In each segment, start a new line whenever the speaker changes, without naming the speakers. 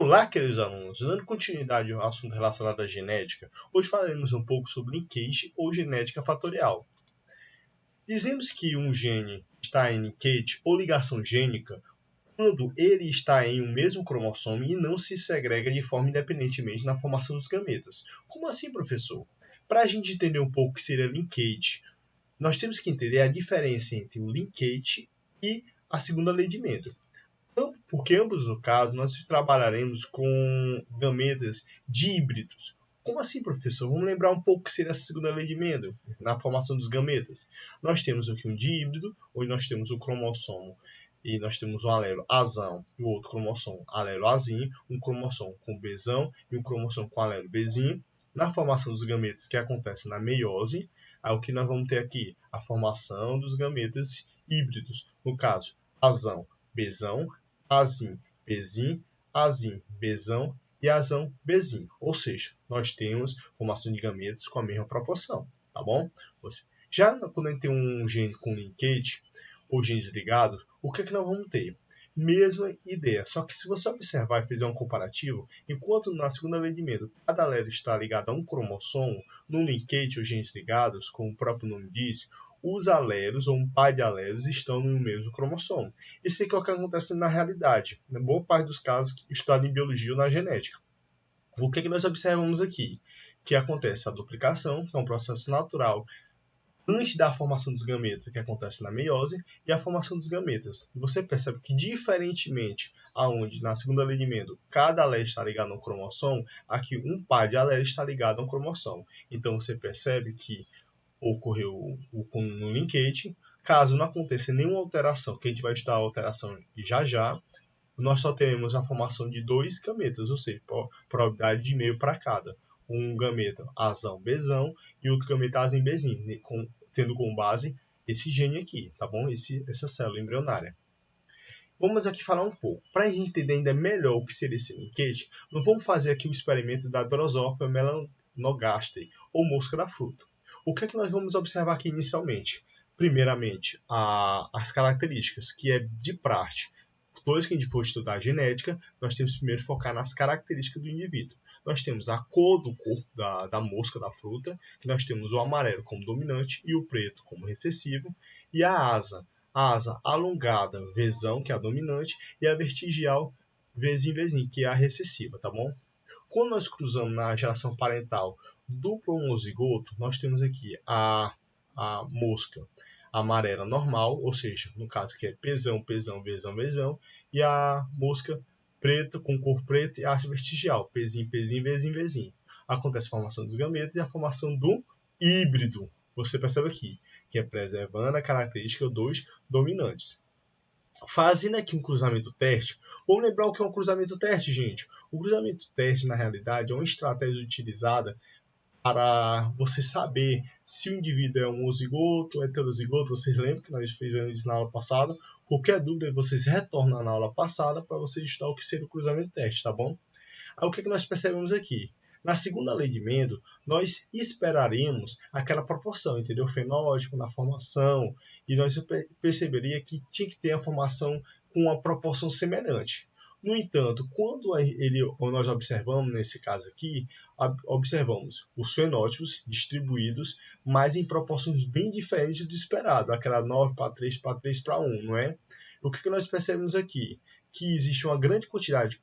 Olá, queridos alunos! Dando continuidade ao assunto relacionado à genética, hoje falaremos um pouco sobre linkage ou genética fatorial. Dizemos que um gene está em linkage ou ligação gênica quando ele está em um mesmo cromossomo e não se segrega de forma independentemente na formação dos gametas. Como assim, professor? Para a gente entender um pouco o que seria linkage, nós temos que entender a diferença entre o linkage e a segunda lei de Mendel. Porque em ambos os casos nós trabalharemos com gametas díbridos. Como assim, professor? Vamos lembrar um pouco o que seria essa segunda lei de Mendel na formação dos gametas. Nós temos aqui um díbrido, onde nós temos o cromossomo e nós temos um alelo azão e o outro cromossomo alelo azinho, um cromossomo com Bzão e um cromossomo com alelo Bzinho. Na formação dos gametas que acontece na meiose, aí o que nós vamos ter aqui? A formação dos gametas híbridos. No caso, azão, Bzão, azim, Bzim, azim, Bzão e azão, Bzim. Ou seja, nós temos formação de gametas com a mesma proporção, tá bom? Já quando a gente tem um gene com linkage ou genes ligados, o que nós vamos ter? Mesma ideia, só que se você observar e fizer um comparativo, enquanto na segunda lei de Mendel cada alelo está ligado a um cromossomo, no linkage ou genes ligados, como o próprio nome diz, os alelos ou um par de alelos estão no mesmo cromossomo. Isso é o que acontece na realidade, na boa parte dos casos estudados em biologia ou na genética. O que nós observamos aqui? Que acontece a duplicação, que é um processo natural antes da formação dos gametas, que acontece na meiose, e a formação dos gametas. Você percebe que, diferentemente aonde na segunda lei de Mendel cada alelo está ligado a um cromossomo, aqui um par de alelos está ligado a um cromossomo. Então você percebe que ocorreu no linkage. Caso não aconteça nenhuma alteração, que a gente vai estudar a alteração já, nós só teremos a formação de dois gametas, ou seja, probabilidade de meio para cada. Um gameta azão Bzão e outro gameta azim Bzim, tendo como base esse gene aqui, tá bom? Essa célula embrionária. Vamos aqui falar um pouco. Para a gente entender ainda melhor o que seria esse linkage, nós vamos fazer aqui o experimento da Drosophila melanogaster, ou mosca da fruta. O que nós vamos observar aqui inicialmente? Primeiramente, as características, que é de praxe. Depois que a gente for estudar a genética, nós temos que primeiro focar nas características do indivíduo. Nós temos a cor do corpo da mosca da fruta, que nós temos o amarelo como dominante e o preto como recessivo, e a asa alongada, Vzão, que é a dominante, e a vertigial, Vzim, que é a recessiva, tá bom? Quando nós cruzamos na geração parental duplo homozigoto, nós temos aqui a mosca amarela normal, ou seja, no caso que é Pzão, Vzão, e a mosca preta com cor preta e arte vertigial, Pzim, Vzim. Acontece a formação dos gametas e a formação do híbrido. Você percebe aqui, que é preservando a característica dos dominantes. Fazendo aqui um cruzamento teste, vamos lembrar o que é um cruzamento teste, gente. O cruzamento teste, na realidade, é uma estratégia utilizada para você saber se o indivíduo é homozigoto ou heterozigoto. Vocês lembram que nós fizemos isso na aula passada? Qualquer dúvida, vocês retornam na aula passada para vocês estudar o que seria o cruzamento teste, tá bom? Aí o que nós percebemos aqui? Na segunda lei de Mendel, nós esperaremos aquela proporção, entendeu? Fenótipo na formação, e nós perceberia que tinha que ter a formação com uma proporção semelhante. No entanto, quando nós observamos, nesse caso aqui, observamos os fenótipos distribuídos, mas em proporções bem diferentes do esperado, aquela 9 para 3 para 3 para 1, não é? O que nós percebemos aqui? Que existe uma grande quantidade,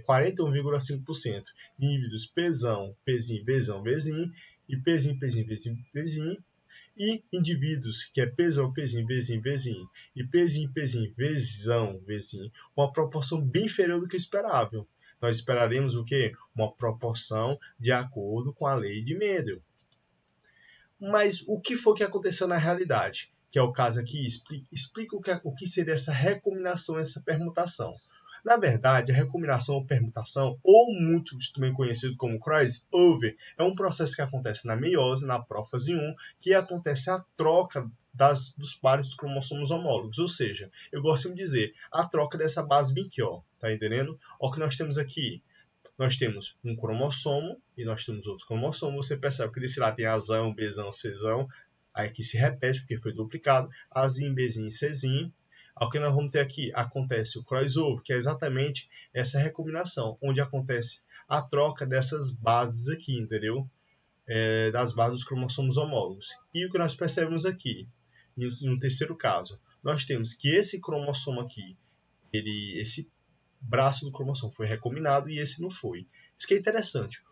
41,5%, de indivíduos Pzão, Pzim, Vzão, Vzim, e Pzim, Vzim, e indivíduos que é Pzão, Pzim, Vzim, e Pzim, Vzão, Vzim, uma proporção bem inferior do que esperável. Nós esperaremos o quê? Uma proporção de acordo com a lei de Mendel. Mas o que foi que aconteceu na realidade? Que é o caso aqui, explica o que seria essa recombinação, essa permutação. Na verdade, a recombinação ou permutação, ou muito também conhecido como crossover, é um processo que acontece na meiose, na prófase 1, que acontece a troca dos pares dos cromossomos homólogos, ou seja, eu gosto de dizer, a troca dessa base bem aqui, ó, tá entendendo? Olha o que nós temos aqui. Nós temos um cromossomo e nós temos outro cromossomo. Você percebe que desse lado tem azão, Bzão, Czão. Aí aqui se repete porque foi duplicado. Azim, Bzim, Czim. O que nós vamos ter aqui? Acontece o crossover, que é exatamente essa recombinação, onde acontece a troca dessas bases aqui, entendeu? Das bases dos cromossomos homólogos. E o que nós percebemos aqui, no terceiro caso, nós temos que esse cromossomo aqui, esse braço do cromossomo foi recombinado e esse não foi. Isso que é interessante.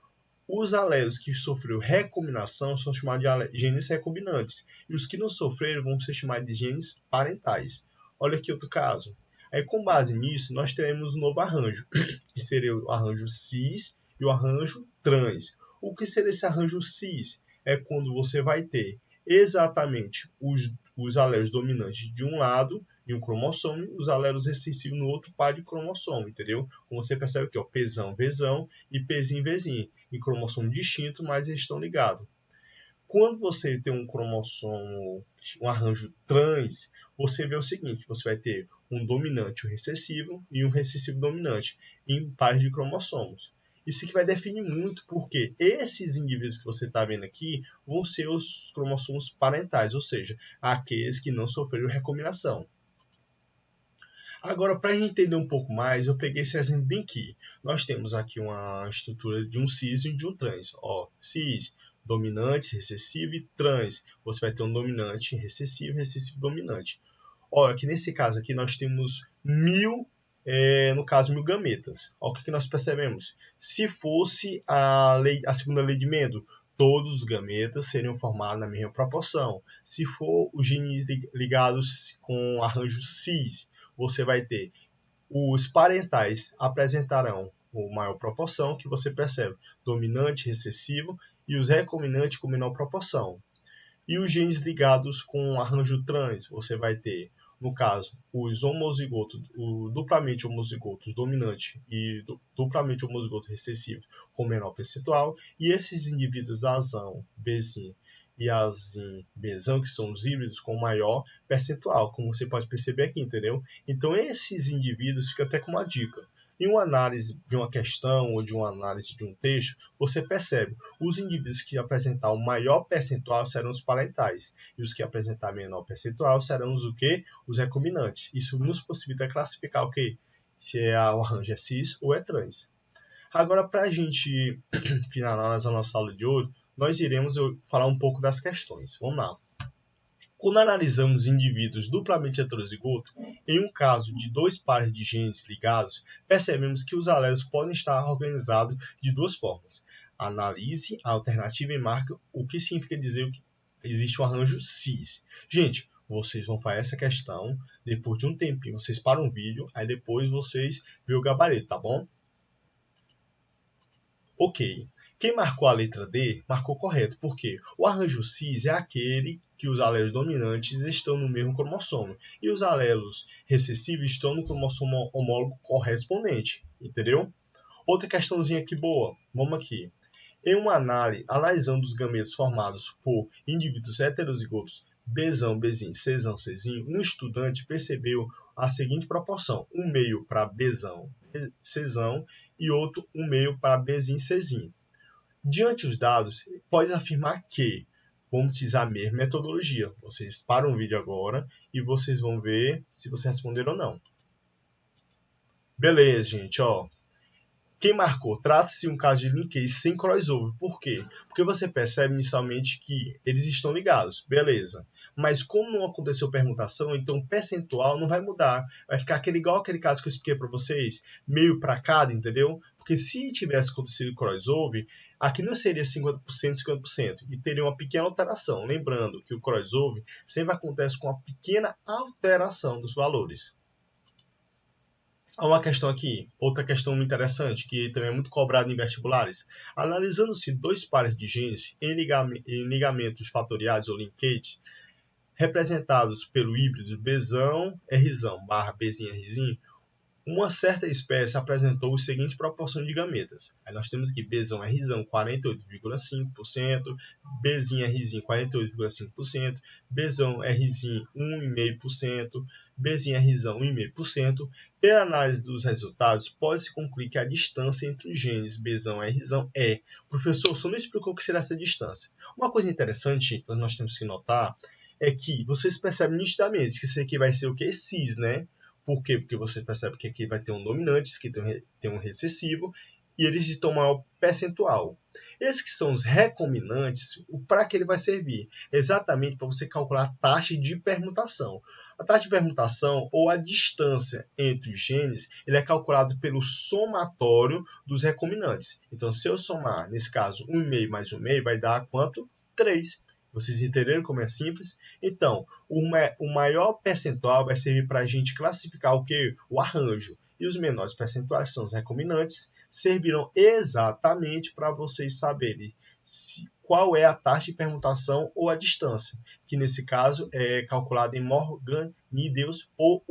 Os alelos que sofreram recombinação são chamados de genes recombinantes, e os que não sofreram vão ser chamados de genes parentais. Olha aqui outro caso. Aí, com base nisso, nós teremos um novo arranjo, que seria o arranjo cis e o arranjo trans. O que seria esse arranjo cis? É quando você vai ter exatamente os alelos dominantes de um lado em um cromossomo, os alelos recessivos no outro par de cromossomo, entendeu? Como você percebe aqui, ó, Pzão, Vzão e Pzinho, Vzinho, em cromossomo distinto, mas eles estão ligados. Quando você tem um cromossomo, um arranjo trans, você vê o seguinte, você vai ter um dominante, um recessivo, e um recessivo dominante em pares de cromossomos. Isso aqui vai definir muito porque esses indivíduos que você está vendo aqui vão ser os cromossomos parentais, ou seja, aqueles que não sofreram recombinação. Agora, para a gente entender um pouco mais, eu peguei esse exemplo bem aqui. Nós temos aqui uma estrutura de um cis e de um trans. Ó, cis, dominante, recessivo e trans. Você vai ter um dominante recessivo dominante. Olha, aqui nesse caso aqui nós temos 1000, no caso 1000 gametas. Olha o que nós percebemos. Se fosse a segunda lei de Mendel, todos os gametas seriam formados na mesma proporção. Se for os genes ligados com arranjo cis, você vai ter os parentais apresentarão a maior proporção, que você percebe, dominante, recessivo, e os recombinantes com menor proporção. E os genes ligados com arranjo trans, você vai ter, no caso, os homozigotos, o duplamente homozigotos dominante e duplamente homozigotos recessivos com menor percentual, e esses indivíduos Azão, Bzinho e Azim, Bzão, que são os híbridos com maior percentual, como você pode perceber aqui, entendeu? Então esses indivíduos, fica até com uma dica. Em uma análise de uma questão ou de uma análise de um texto, você percebe os indivíduos que apresentar o maior percentual serão os parentais, e os que apresentar menor percentual serão os o quê? Os recombinantes. Isso nos possibilita classificar o quê? Se o arranjo é cis ou é trans. Agora, para a gente finalizar a nossa aula de hoje, nós iremos falar um pouco das questões. Vamos lá. Quando analisamos indivíduos duplamente heterozigotos, em um caso de dois pares de genes ligados, percebemos que os alelos podem estar organizados de duas formas. Analise a alternativa e marque o que significa dizer que existe um arranjo cis. Gente, vocês vão fazer essa questão, depois de um tempinho vocês param o vídeo, aí depois vocês vê o gabarito, tá bom? Ok. Quem marcou a letra D, marcou correto, porque o arranjo cis é aquele que os alelos dominantes estão no mesmo cromossomo e os alelos recessivos estão no cromossomo homólogo correspondente, entendeu? Outra questãozinha aqui boa, vamos aqui. Em uma análise, analisando os gametos formados por indivíduos heterozigotos Bzão, Bzinho, Czão, Czinho, um estudante percebeu a seguinte proporção: um meio para Bzão, Czão e outro um meio para Bzinho, Czinho. Diante dos dados, pode afirmar que vamos utilizar a mesma metodologia. Vocês param o vídeo agora e vocês vão ver se vocês responderam ou não. Beleza, gente, ó. Quem marcou? Trata-se de um caso de linkage sem crossover. Por quê? Porque você percebe inicialmente que eles estão ligados. Beleza. Mas como não aconteceu permutação, então o percentual não vai mudar. Vai ficar igual aquele caso que eu expliquei para vocês, meio para cada, entendeu? Porque se tivesse acontecido crossover, aqui não seria 50%, 50%. E teria uma pequena alteração. Lembrando que o crossover sempre acontece com uma pequena alteração dos valores. Há uma questão aqui, outra questão interessante, que também é muito cobrada em vestibulares. Analisando-se dois pares de genes em ligamentos fatoriais ou linkages, representados pelo híbrido Bzão, Rzão, barra Bzinho, Rzinho, uma certa espécie apresentou a seguinte proporção de gametas. Aí nós temos aqui Bzão, Rzão, 48,5%, Bzinho, Rzinho, 48,5%, Bzão, Rzinho, 1,5%, Bzinho, Rzão, 1,5%. Pela análise dos resultados, pode-se concluir que a distância entre os genes Bzão e Rzão é... Professor, só não explicou o que será essa distância. Uma coisa interessante que nós temos que notar é que vocês percebem nitidamente que isso aqui vai ser o que? Cis, né? Por quê? Porque você percebe que aqui vai ter um dominante, que tem um recessivo, e eles estão maior percentual. Esses que são os recombinantes, para que ele vai servir? Exatamente para você calcular a taxa de permutação. A taxa de permutação, ou a distância entre os genes, ele é calculado pelo somatório dos recombinantes. Então, se eu somar, nesse caso, 1,5 mais 1,5, vai dar quanto? 3. Vocês entenderam como é simples? Então, o maior percentual vai servir para a gente classificar o que? O arranjo. E os menores percentuais são os recombinantes, servirão exatamente para vocês saberem qual é a taxa de permutação ou a distância, que nesse caso é calculada em Morganideus ou